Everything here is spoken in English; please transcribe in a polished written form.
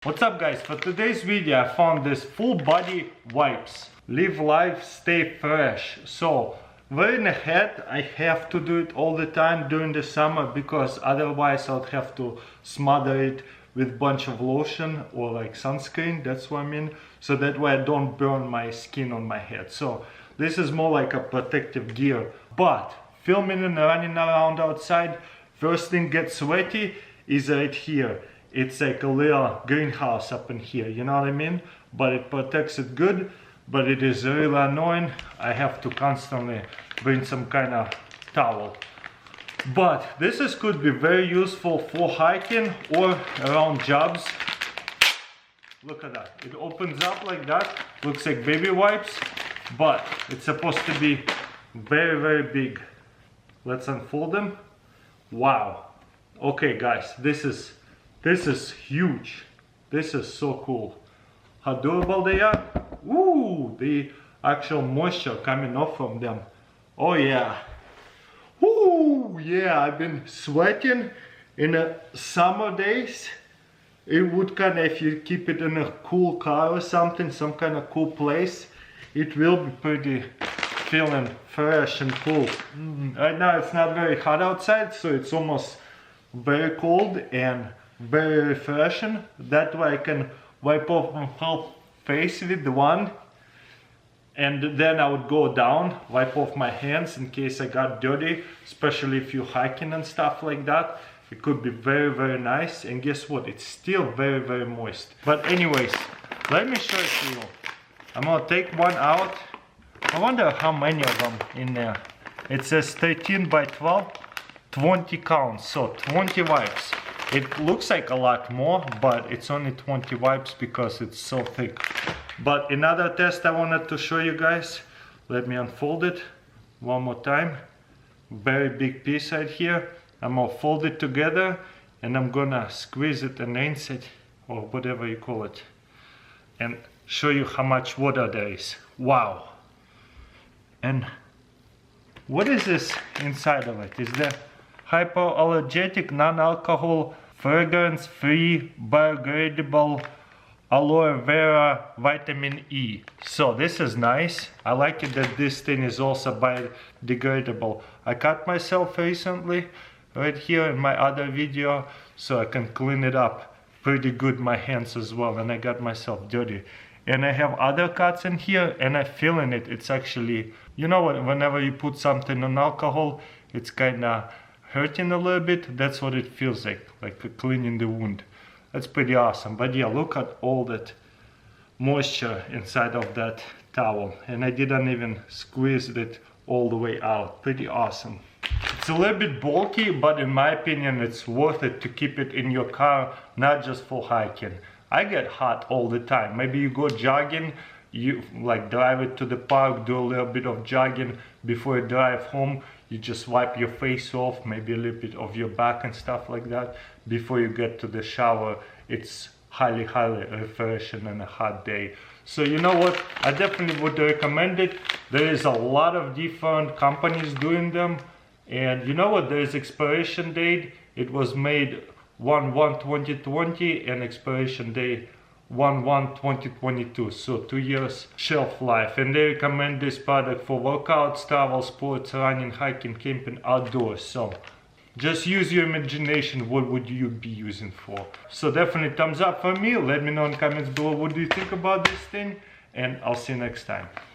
What's up guys, for today's video I found this full body wipes. Live life, stay fresh. So wearing a hat, I have to do it all the time during the summer because otherwise I would have to smother it with bunch of lotion or like sunscreen, that's what I mean. So that way I don't burn my skin on my head. So this is more like a protective gear. But filming and running around outside, first thing gets sweaty is right here. It's like a little greenhouse up in here, you know what I mean? But it protects it good, but it is really annoying. I have to constantly bring some kind of towel. But could be very useful for hiking or around jobs. Look at that, it opens up like that, looks like baby wipes, but it's supposed to be very, very big. Let's unfold them. Wow. Okay guys, this is huge. This is so cool. How durable they are. Ooh, the actual moisture coming off from them. Oh yeah. Ooh, yeah, I've been sweating in the summer days. It would kind of, if you keep it in a cool car or something, some kind of cool place, it will be pretty feeling fresh and cool. Right now it's not very hot outside, so it's almost very cold and very refreshing. That way I can wipe off my whole face with one, and then I would go down, wipe off my hands in case I got dirty, especially if you're hiking and stuff like that. It could be very, very nice. And guess what, it's still very, very moist. But anyways, let me show it to you. I'm gonna take one out. I wonder how many of them in there. It says 13 by 12, 20 counts, so 20 wipes. It looks like a lot more, but it's only 20 wipes because it's so thick. But another test I wanted to show you guys. Let me unfold it one more time. Very big piece right here. I'm gonna fold it together and I'm gonna squeeze it and rinse it, or whatever you call it, and show you how much water there is. Wow. And what is this inside of it? Is there hypoallergenic, non-alcohol, fragrance-free, biodegradable aloe vera vitamin E. So this is nice. I like it that this thing is also biodegradable. I cut myself recently right here in my other video, so I can clean it up pretty good, my hands as well, and I got myself dirty. And I have other cuts in here and I'm feeling it. It's actually, you know what, whenever you put something on alcohol, it's kind of hurting a little bit. That's what it feels like cleaning the wound. That's pretty awesome. But yeah, look at all that moisture inside of that towel, and I didn't even squeeze it all the way out. Pretty awesome. It's a little bit bulky, but in my opinion it's worth it to keep it in your car, not just for hiking. I get hot all the time. Maybe you go jogging, you like drive it to the park, do a little bit of jogging before you drive home. You just wipe your face off, maybe a little bit of your back and stuff like that before you get to the shower. It's highly, highly refreshing on a hot day. So you know what, I definitely would recommend it. There is a lot of different companies doing them, and you know what, there is expiration date. It was made 1/1/2020 and expiration date 1/1/2022, so 2 years shelf life. And they recommend this product for workouts, travel, sports, running, hiking, camping, outdoors. So just use your imagination. What would you be using for? So definitely thumbs up for me. Let me know in the comments below what do you think about this thing, and I'll see you next time.